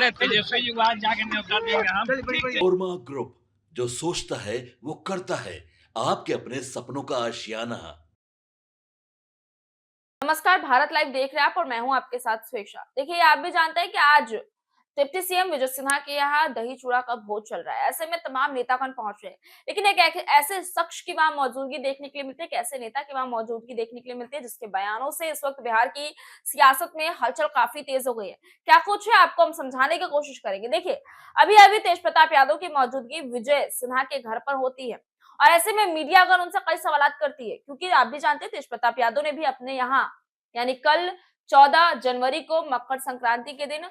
अरे तेजस्वी जी आज जाके न्योता देंगे हम। मनोरमा ग्रुप, जो सोचता है वो करता है। आपके अपने सपनों का आशियाना। नमस्कार, भारत लाइव देख रहे हैं आप और मैं हूं आपके साथ स्वेच्छा। देखिए, आप भी जानते हैं कि आज डिप्टी सीएम विजय सिन्हा के यहाँ दही चूड़ा का भोज चल रहा है। ऐसे में तमाम नेतागण पहुंच रहे हैं, लेकिन एक ऐसे शख्स की वहां मौजूदगी देखने के लिए मिलती है, एक ऐसे नेता की वहां मौजूदगी देखने के लिए मिलती है जिसके बयानों से इस वक्त बिहार की सियासत में हलचल काफी तेज हो गई है। क्या कुछ है, आपको हम समझाने की कोशिश करेंगे। देखिए, अभी अभी तेज प्रताप यादव की मौजूदगी विजय सिन्हा के घर पर होती है और ऐसे में मीडिया अगर उनसे कई सवाल करती है, क्योंकि आप भी जानते हैं तेज प्रताप यादव ने भी अपने यहाँ यानी कल 14 जनवरी को मकर संक्रांति के दिन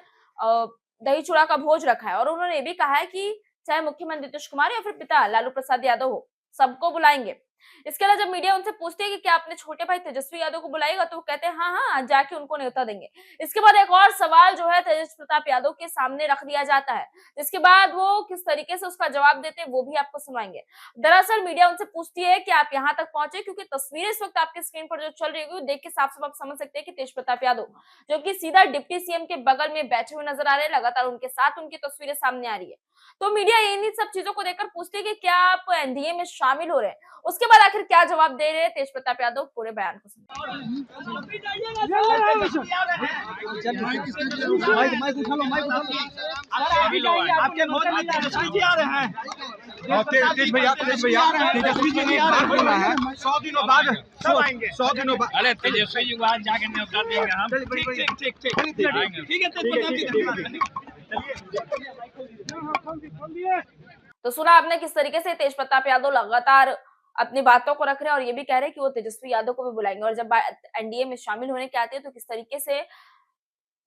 दही चूड़ा का भोज रखा है और उन्होंने ये भी कहा है कि चाहे मुख्यमंत्री नीतीश कुमार या फिर पिता लालू प्रसाद यादव हो, सबको बुलाएंगे। इसके अलावा जब मीडिया उनसे पूछती है कि क्या अपने छोटे भाई तेजस्वी यादव को बुलाएगा, तो वो कहते हैं हाँ हाँ, आज जाके उनको न्योता देंगे। इसके बाद एक और सवाल जो है तेज प्रताप यादव के सामने रख दिया जाता है, जिसके बाद वो किस तरीके से उसका जवाब देते हैं वो भी आपको सुनाएंगे। दरअसल मीडिया उनसे पूछती है कि आप यहाँ तक पहुंचे, क्योंकि तस्वीरें इस वक्त आपके स्क्रीन पर जो चल रही है देख के साफ साफ आप समझ सकते हैं कि तेज प्रताप यादव जो कि सीधा डिप्टी सीएम के बगल में बैठे हुए नजर आ रहे हैं, लगातार उनके साथ उनकी तस्वीरें सामने आ रही है। तो मीडिया इन्हीं सब चीजों को देखकर पूछती है कि क्या आप एनडीए में शामिल हो रहे हैं। उसके बाद आखिर क्या जवाब दे रहे हैं तेज प्रताप यादव, पूरे बयान को सुनिए। आपके भोज में तेजस्वी जी आ रहे हैं। तेज भैया तेजस्वी जी नहीं आ रहे हैं। 100 दिनों बाद सब आएंगे। 100 दिनों बाद अरे तेजस्वी जी आज जाके न्योता देंगे हम। ठीक है। तो सुना आपने किस तरीके से तेज प्रताप यादव लगातार अपनी बातों को रख रहे हैं और ये भी कह रहे हैं कि वो तेजस्वी यादव को भी बुलाएंगे, और जब एनडीए में शामिल होने के आते हैं तो किस तरीके से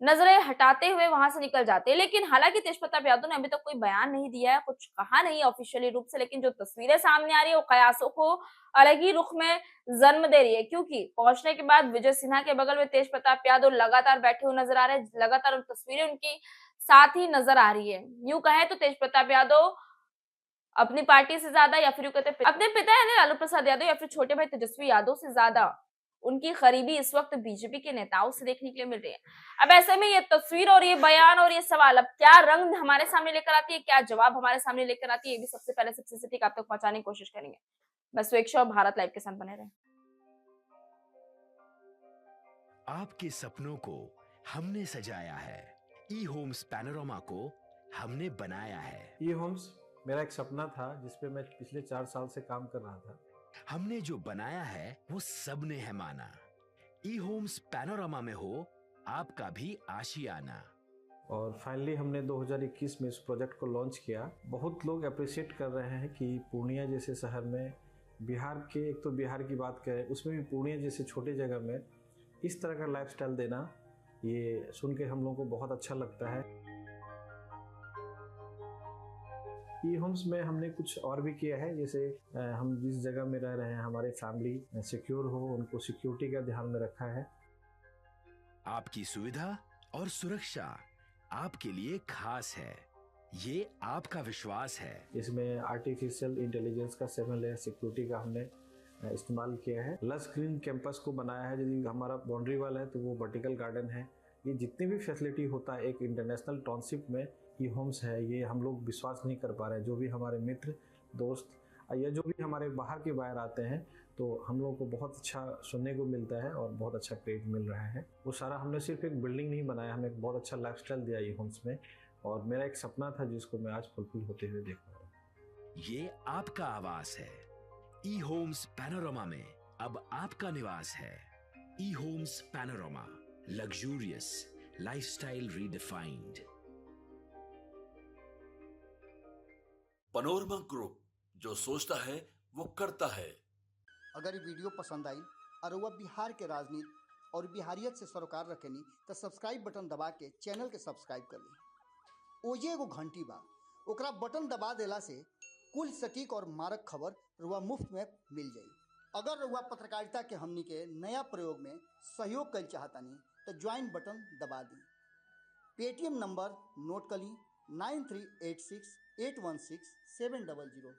नजरें हटाते हुए वहां से निकल जाते हैं। लेकिन हालांकि तेज प्रताप यादव ने अभी तक कोई बयान नहीं दिया है, कुछ कहा नहीं ऑफिशियली रूप से, लेकिन जो तस्वीरें सामने आ रही है वो कयासों को अलग ही रुख में जन्म दे रही है, क्योंकि पहुंचने के बाद विजय सिन्हा के बगल में तेज प्रताप यादव लगातार बैठे हुए नजर आ रहे हैं, लगातार उन तस्वीरें उनकी साथ ही नजर आ रही है। यूं कहे तो तेज प्रताप यादव अपनी पार्टी से ज्यादा या फिर कहते अपने पिता यानी लालू प्रसाद यादव या फिर छोटे भाई तेजस्वी यादव से ज्यादा उनकी करीबी इस वक्त बीजेपी के नेताओं से देखने के लिए मिल रही है। अब ऐसे में ये तस्वीर और ये बयान और ये सवाल अब क्या रंग हमारे सामने लेकर आती है, क्या जवाब हमारे सामने लेकर आती है, ये भी सबसे पहले सबसे सटीक आप तक पहुंचाने की कोशिश करेंगे। बस स्वेच्छा और भारत लाइव के साथ बने रहे। आपके सपनों को हमने सजाया है, ई होम्स पैनोरमा को हमने बनाया है। ई होम्स मेरा एक सपना था जिसपे मैं पिछले 4 साल से काम कर रहा था। हमने जो बनाया है वो सबने है माना। ई होम्स पैनोरमा में हो आपका भी आशियाना। और फाइनली हमने 2021 में इस प्रोजेक्ट को लॉन्च किया। बहुत लोग अप्रिशिएट कर रहे हैं कि पूर्णिया जैसे शहर में, बिहार के, एक तो बिहार की बात करें उसमें भी पूर्णिया जैसे छोटे जगह में इस तरह का लाइफस्टाइल देना, ये सुन के हम लोगों को बहुत अच्छा लगता है। ई होम्स में हमने कुछ और भी किया है, जैसे हम जिस जगह में रह रहे हैं हमारे फैमिली सिक्योर हो, उनको सिक्योरिटी का ध्यान में रखा है। आपकी सुविधा और सुरक्षा आपके लिए खास है, ये आपका विश्वास है। इसमें आर्टिफिशियल इंटेलिजेंस का 7 लेयर सिक्योरिटी का हमने इस्तेमाल किया है। लस ग्रीन कैंपस को बनाया है, यदि हमारा बाउंड्री वाल है तो वो वर्टिकल गार्डन है। ये जितनी भी फैसिलिटी होता है एक इंटरनेशनल टाउनशिप में ई होम्स है, ये हम लोग विश्वास नहीं कर पा रहे हैं। जो भी हमारे मित्र दोस्त या जो भी हमारे बाहर के बाहर आते हैं तो हम लोगों को बहुत अच्छा सुनने को मिलता है और बहुत अच्छा क्रेडिट मिल रहा है। वो सारा हमने सिर्फ एक बिल्डिंग नहीं बनाया, हमें एक बहुत अच्छा लाइफस्टाइल दिया ई होम्स में, और मेरा एक सपना था जिसको मैं आज फुलफिल होते हुए देख रहा हूँ। ये आपका आवास है। ई होम्स पैनोरमा में अब आपका निवास है। E homes Panorama, luxurious lifestyle redefined. Manorama group, जो सोचता है वो करता है। अगर ये वीडियो पसंद आई और वह बिहार के राजनीति और बिहारियत से सरोकार रखेनी तो सब्सक्राइब बटन दबा के चैनल के सब्सक्राइब कर ली। ओजे एगो घंटी बा, ओकरा बटन दबा देला से कुल सटीक और मारक खबर रुआ मुफ्त में मिल जाई। अगर रुआ पत्रकारिता के हमनी के नया प्रयोग में सहयोग कर चाहतानी तो ज्वाइन बटन दबा दी। पेटीएम नंबर नोट कर ली 9386816700।